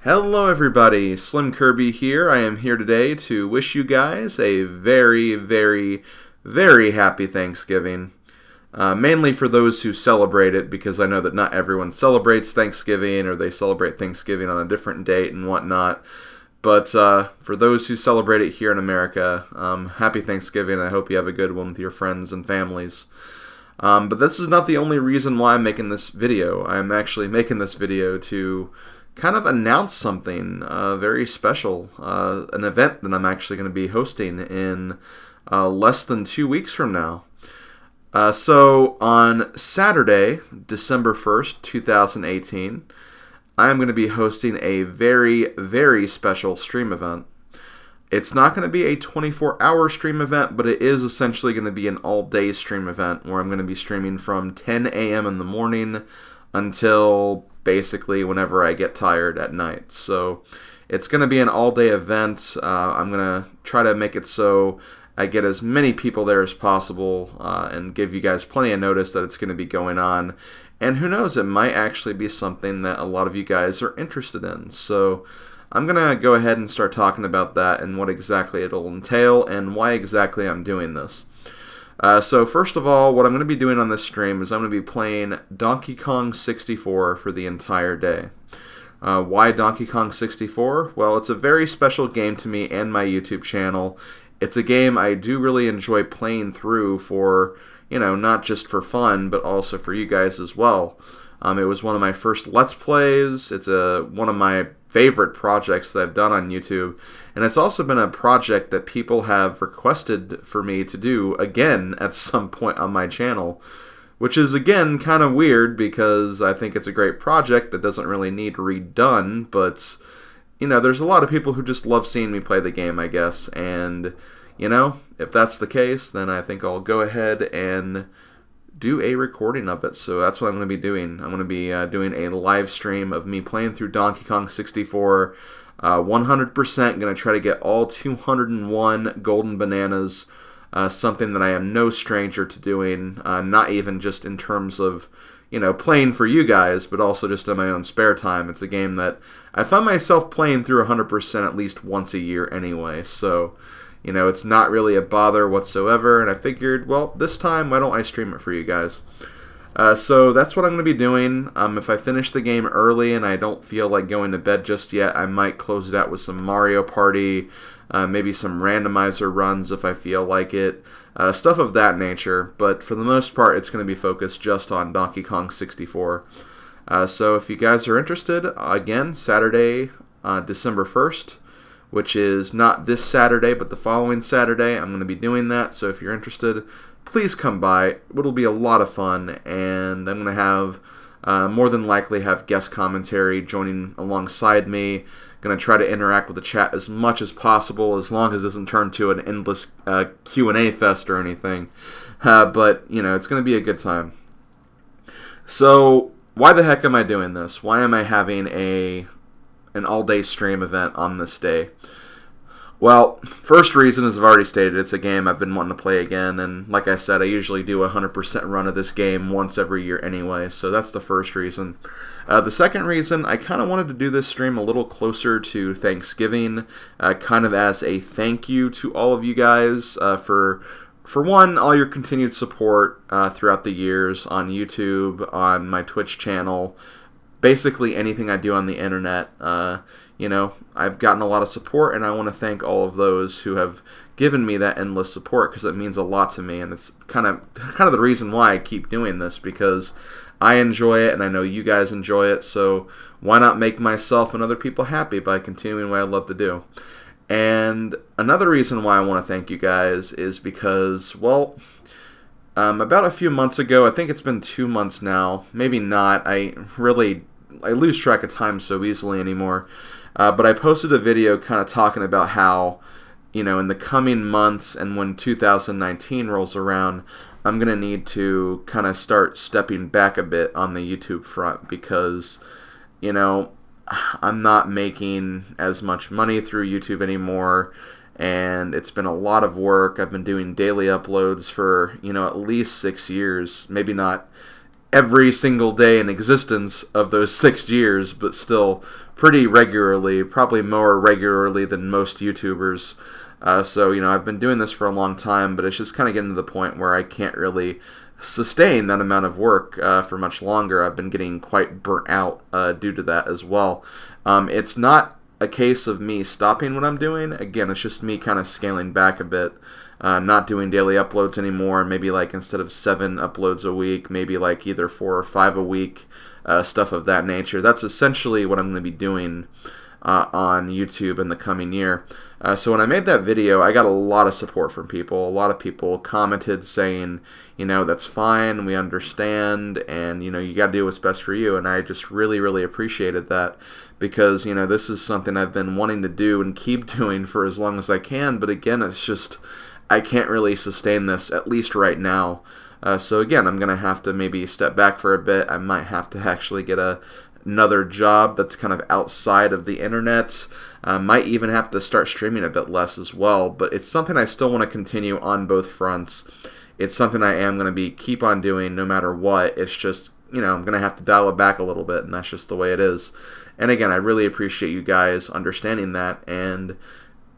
Hello everybody, Slim Kirby here. I am here today to wish you guys a very happy Thanksgiving. Mainly for those who celebrate it, because I know that not everyone celebrates Thanksgiving, or they celebrate Thanksgiving on a different date and whatnot. But for those who celebrate it here in America, happy Thanksgiving. I hope you have a good one with your friends and families. But this is not the only reason why I'm making this video. I'm actually making this video to kind of announce something very special, an event that I'm actually going to be hosting in less than 2 weeks from now. So on Saturday, December 1st, 2018, I am going to be hosting a very special stream event. It's not going to be a 24-hour stream event, but it is essentially going to be an all-day stream event where I'm going to be streaming from 10 a.m. in the morning until basically whenever I get tired at night. So it's going to be an all-day event. I'm going to try to make it so I get as many people there as possible and give you guys plenty of notice that it's going to be going on. And who knows, it might actually be something that a lot of you guys are interested in. So I'm going to go ahead and start talking about that and what exactly it'll entail and why exactly I'm doing this. So first of all, what I'm going to be doing on this stream is I'm going to be playing Donkey Kong 64 for the entire day. Why Donkey Kong 64? Well, it's a very special game to me and my YouTube channel. It's a game I do really enjoy playing through for, you know, not just for fun, but also for you guys as well. It was one of my first Let's Plays. It's one of my favorite projects that I've done on YouTube. And it's also been a project that people have requested for me to do again at some point on my channel. Which is, again, kind of weird because I think it's a great project that doesn't really need redone. But, you know, there's a lot of people who just love seeing me play the game, I guess. And, you know, if that's the case, then I think I'll go ahead and do a recording of it. So that's what I'm going to be doing. I'm going to be doing a live stream of me playing through Donkey Kong 64. 100% going to try to get all 201 golden bananas. Something that I am no stranger to doing. Not even just in terms of, you know, playing for you guys, but also just in my own spare time. It's a game that I find myself playing through 100% at least once a year anyway. So, you know, it's not really a bother whatsoever, and I figured, well, this time, why don't I stream it for you guys? So that's what I'm going to be doing. If I finish the game early and I don't feel like going to bed just yet, I might close it out with some Mario Party, maybe some randomizer runs if I feel like it, stuff of that nature. But for the most part, it's going to be focused just on Donkey Kong 64. So if you guys are interested, again, Saturday, December 1st, which is not this Saturday, but the following Saturday, I'm going to be doing that. So if you're interested, please come by. It'll be a lot of fun, and I'm going to have, more than likely, have guest commentary joining alongside me. Going to try to interact with the chat as much as possible, as long as it doesn't turn to an endless Q&A fest or anything. But, you know, it's going to be a good time. So, why the heck am I doing this? Why am I having an all-day stream event on this day? Well, first reason, as I've already stated, it's a game I've been wanting to play again, and like I said, I usually do a 100% run of this game once every year anyway, so that's the first reason. The second reason, I kind of wanted to do this stream a little closer to Thanksgiving, kind of as a thank you to all of you guys for one, all your continued support throughout the years on YouTube, on my Twitch channel, basically anything I do on the internet. You know, I've gotten a lot of support, and I want to thank all of those who have given me that endless support, because it means a lot to me, and it's kind of the reason why I keep doing this, because I enjoy it, and I know you guys enjoy it, so why not make myself and other people happy by continuing what I love to do? And another reason why I want to thank you guys is because, well, about a few months ago, I think it's been 2 months now, maybe not, I lose track of time so easily anymore, but I posted a video kind of talking about how, you know, in the coming months and when 2019 rolls around, I'm going to need to kind of start stepping back a bit on the YouTube front because, you know, I'm not making as much money through YouTube anymore, and it's been a lot of work. I've been doing daily uploads for, you know, at least 6 years, maybe not every single day in existence of those 6 years, but still pretty regularly, probably more regularly than most YouTubers. So, I've been doing this for a long time, but it's just kind of getting to the point where I can't really sustain that amount of work for much longer. I've been getting quite burnt out due to that as well. It's not a case of me stopping what I'm doing. Again, it's just me kind of scaling back a bit. Not doing daily uploads anymore. Maybe like instead of 7 uploads a week, maybe like either 4 or 5 a week, stuff of that nature. That's essentially what I'm going to be doing on YouTube in the coming year. So when I made that video, I got a lot of support from people. A lot of people commented saying, that's fine, we understand, and you got to do what's best for you. And I just really, really appreciated that, because this is something I've been wanting to do and keep doing for as long as I can. But again, it's just I can't really sustain this, at least right now. So again, I'm gonna have to maybe step back for a bit. I might have to actually get another job that's kind of outside of the internet. Might even have to start streaming a bit less as well, but it's something I still want to continue on both fronts. It's something I am going to keep on doing no matter what. It's just, I'm going to have to dial it back a little bit, and that's just the way it is. And again, I really appreciate you guys understanding that, and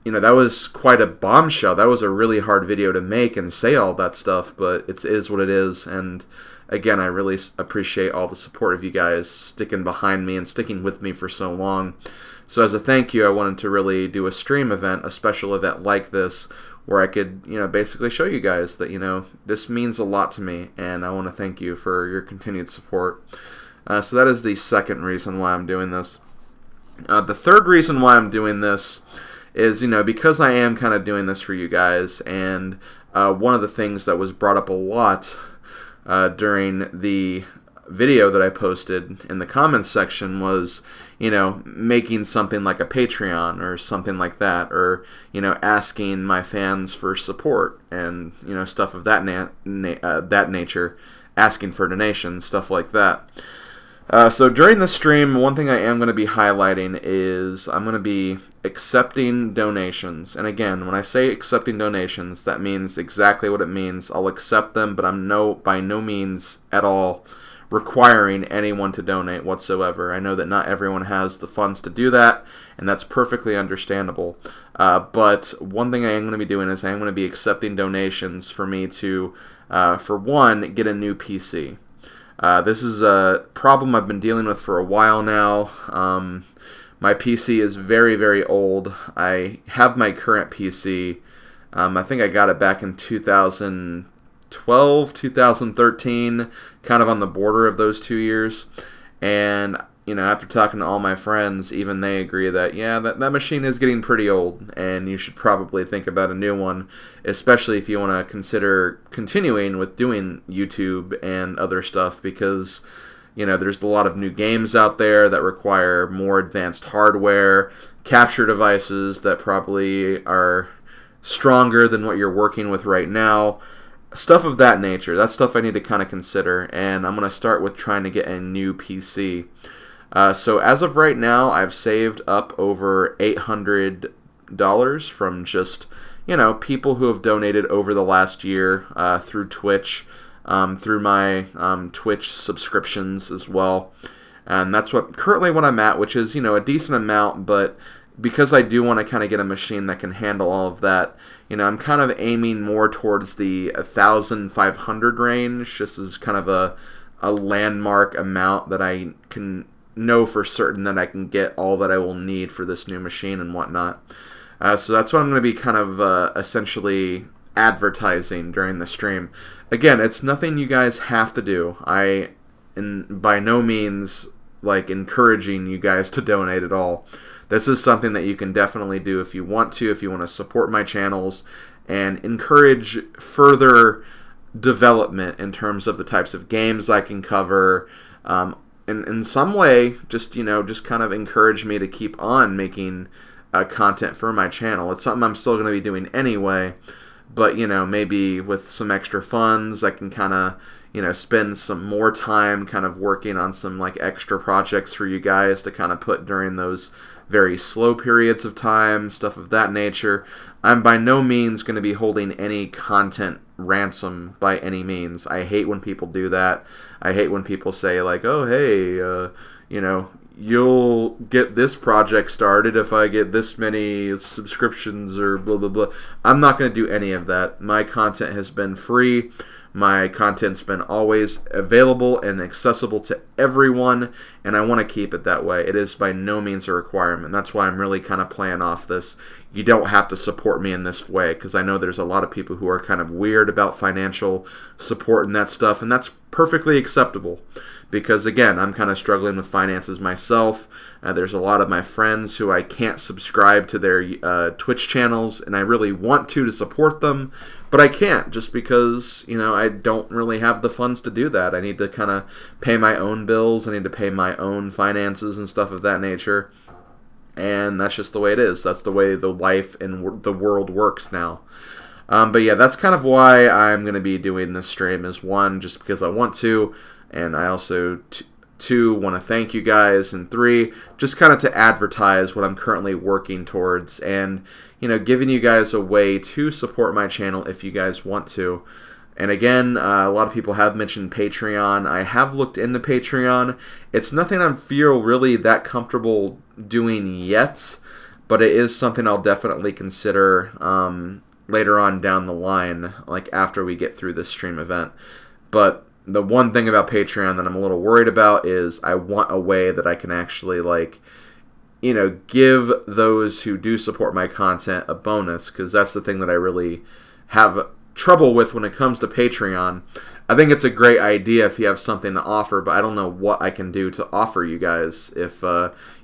that was quite a bombshell. That was a really hard video to make and say all that stuff, but it is what it is. And again, I really appreciate all the support of you guys sticking behind me and sticking with me for so long. So as a thank you, I wanted to really do a stream event, a special event like this, where I could, basically show you guys that, this means a lot to me, and I want to thank you for your continued support. So that is the second reason why I'm doing this. The third reason why I'm doing this is, because I am kind of doing this for you guys, and one of the things that was brought up a lot during the video that I posted in the comments section was, making something like a Patreon or something like that, or, asking my fans for support and, stuff of that that nature, asking for donations, stuff like that. So during the stream, one thing I am going to be highlighting is I'm going to be accepting donations. And again, when I say accepting donations, that means exactly what it means. I'll accept them, but I'm by no means at all requiring anyone to donate whatsoever. I know that not everyone has the funds to do that, and that's perfectly understandable. But one thing I am going to be doing is I am going to be accepting donations for me to, for one, get a new PC. This is a problem I've been dealing with for a while now. My PC is very, very old. I have my current PC. I think I got it back in 2012, 2013, kind of on the border of those 2 years. And, after talking to all my friends, even they agree that, yeah, that machine is getting pretty old, and you should probably think about a new one, especially if you want to consider continuing with doing YouTube and other stuff, because, there's a lot of new games out there that require more advanced hardware, capture devices that probably are stronger than what you're working with right now. Stuff of that nature. That's stuff I need to kind of consider, and I'm going to start with trying to get a new PC. So as of right now, I've saved up over $800 from just, people who have donated over the last year through Twitch, through my Twitch subscriptions as well. And that's currently what I'm at, which is, a decent amount, but because I do want to kind of get a machine that can handle all of that, I'm kind of aiming more towards the 1,500 range, just as kind of a landmark amount that I can know for certain that I can get all that I will need for this new machine and whatnot. So that's what I'm going to be kind of essentially advertising during the stream. Again, it's nothing you guys have to do. I am by no means encouraging you guys to donate at all. This is something that you can definitely do if you want to support my channels and encourage further development in terms of the types of games I can cover. In some way, just kind of encourage me to keep on making content for my channel. It's something I'm still going to be doing anyway, but maybe with some extra funds, I can kind of spend some more time kind of working on some extra projects for you guys to kind of put during those very slow periods of time, stuff of that nature. I'm by no means going to be holding any content ransom by any means. I hate when people do that. I hate when people say like, oh, hey, you know, you'll get this project started if I get this many subscriptions or blah, blah, blah. I'm not going to do any of that. My content has been free. My content's been always available and accessible to everyone, and I want to keep it that way. It is by no means a requirement. That's why I'm really kind of playing off this. You don't have to support me in this way, because I know there's a lot of people who are kind of weird about financial support and that stuff, and that's perfectly acceptable. Because, again, I'm kind of struggling with finances myself. There's a lot of my friends who I can't subscribe to their Twitch channels, and I really want to support them, but I can't just because, you know, I don't really have the funds to do that. I need to kind of pay my own bills. I need to pay my own finances and stuff of that nature, and that's just the way it is. That's the way the life and the world works now. But, yeah, that's kind of why I'm going to be doing this stream, is one, just because I want to, and I also, two, want to thank you guys, and three, just kind of to advertise what I'm currently working towards, and, you know, giving you guys a way to support my channel if you guys want to. And again, a lot of people have mentioned Patreon. I have looked into Patreon. It's nothing I feel really that comfortable doing yet, but it is something I'll definitely consider later on down the line, like after we get through this stream event. But the one thing about Patreon that I'm a little worried about is I want a way that I can actually, like, you know, give those who do support my content a bonus, because that's the thing that I really have trouble with when it comes to Patreon. I think it's a great idea if you have something to offer, but I don't know what I can do to offer you guys if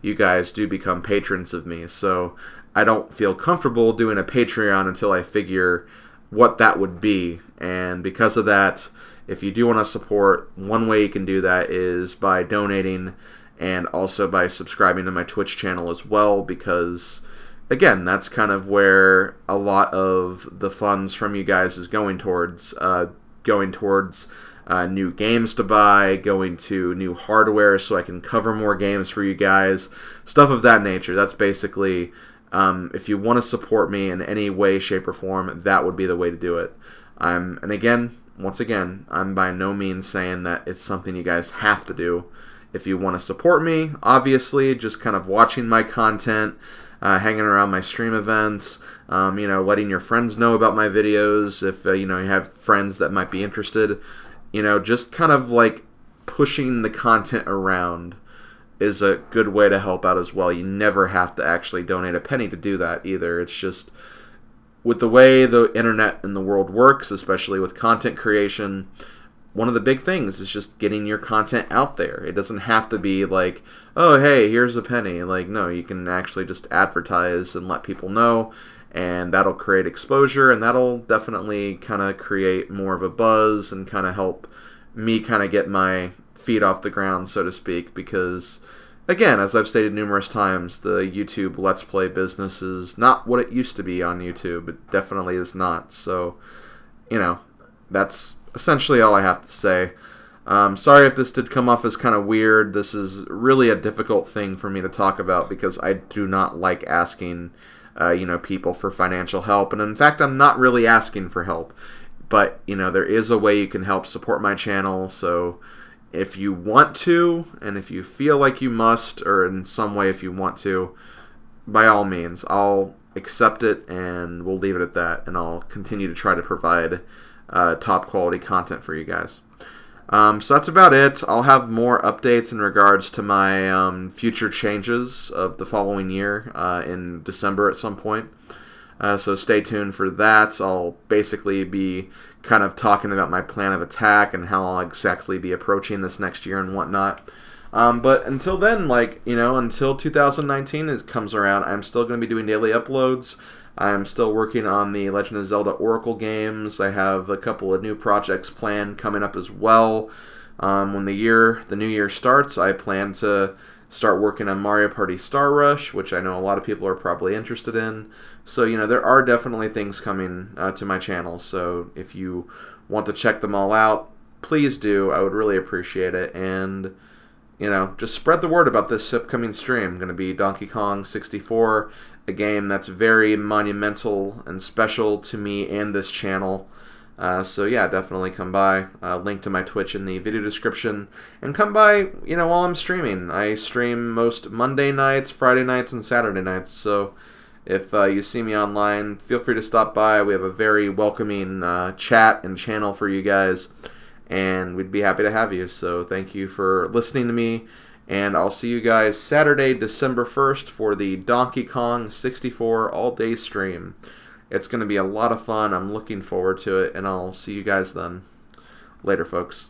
you guys do become patrons of me. So I don't feel comfortable doing a Patreon until I figure what that would be. And because of that, if you do want to support, one way you can do that is by donating and also by subscribing to my Twitch channel as well, because, again, that's kind of where a lot of the funds from you guys is going towards new games to buy, going to new hardware so I can cover more games for you guys, stuff of that nature. That's basically, if you want to support me in any way, shape, or form, that would be the way to do it. And again, once again, I'm by no means saying that it's something you guys have to do. If you want to support me, obviously, just kind of watching my content, hanging around my stream events, you know, letting your friends know about my videos if, you know, you have friends that might be interested, you know, just kind of like pushing the content around is a good way to help out as well. You never have to actually donate a penny to do that either. It's just, with the way the internet and the world works, especially with content creation, one of the big things is just getting your content out there. It doesn't have to be like, oh, hey, here's a penny. Like, no, you can actually just advertise and let people know, and that'll create exposure, and that'll definitely kind of create more of a buzz and kind of help me kind of get my feet off the ground, so to speak, because, again, as I've stated numerous times, the YouTube Let's Play business is not what it used to be on YouTube. It definitely is not. So, you know, that's essentially all I have to say. Sorry if this did come off as kind of weird. This is really a difficult thing for me to talk about because I do not like asking, you know, people for financial help. And in fact, I'm not really asking for help. But, you know, there is a way you can help support my channel. So if you want to, and if you feel like you must, or in some way if you want to, by all means, I'll accept it, and we'll leave it at that, and I'll continue to try to provide top quality content for you guys. So that's about it. I'll have more updates in regards to my future changes of the following year in December at some point. So stay tuned for that. I'll basically be kind of talking about my plan of attack and how I'll exactly be approaching this next year and whatnot. But until then, like, you know, until 2019 comes around, I'm still going to be doing daily uploads. I'm still working on the Legend of Zelda Oracle games. I have a couple of new projects planned coming up as well. When the new year starts, I plan to start working on Mario Party Star Rush, which I know a lot of people are probably interested in. So, you know, there are definitely things coming to my channel. So if you want to check them all out, please do. I would really appreciate it. And, you know, just spread the word about this upcoming stream. Going to be Donkey Kong 64, a game that's very monumental and special to me and this channel. So yeah, definitely come by. Link to my Twitch in the video description, and come by. While I'm streaming, I stream most Monday nights, Friday nights, and Saturday nights. So if you see me online, feel free to stop by. We have a very welcoming chat and channel for you guys, and we'd be happy to have you. So thank you for listening to me, and I'll see you guys Saturday, December 1st for the Donkey Kong 64 all-day stream. It's going to be a lot of fun. I'm looking forward to it, and I'll see you guys then. Later, folks.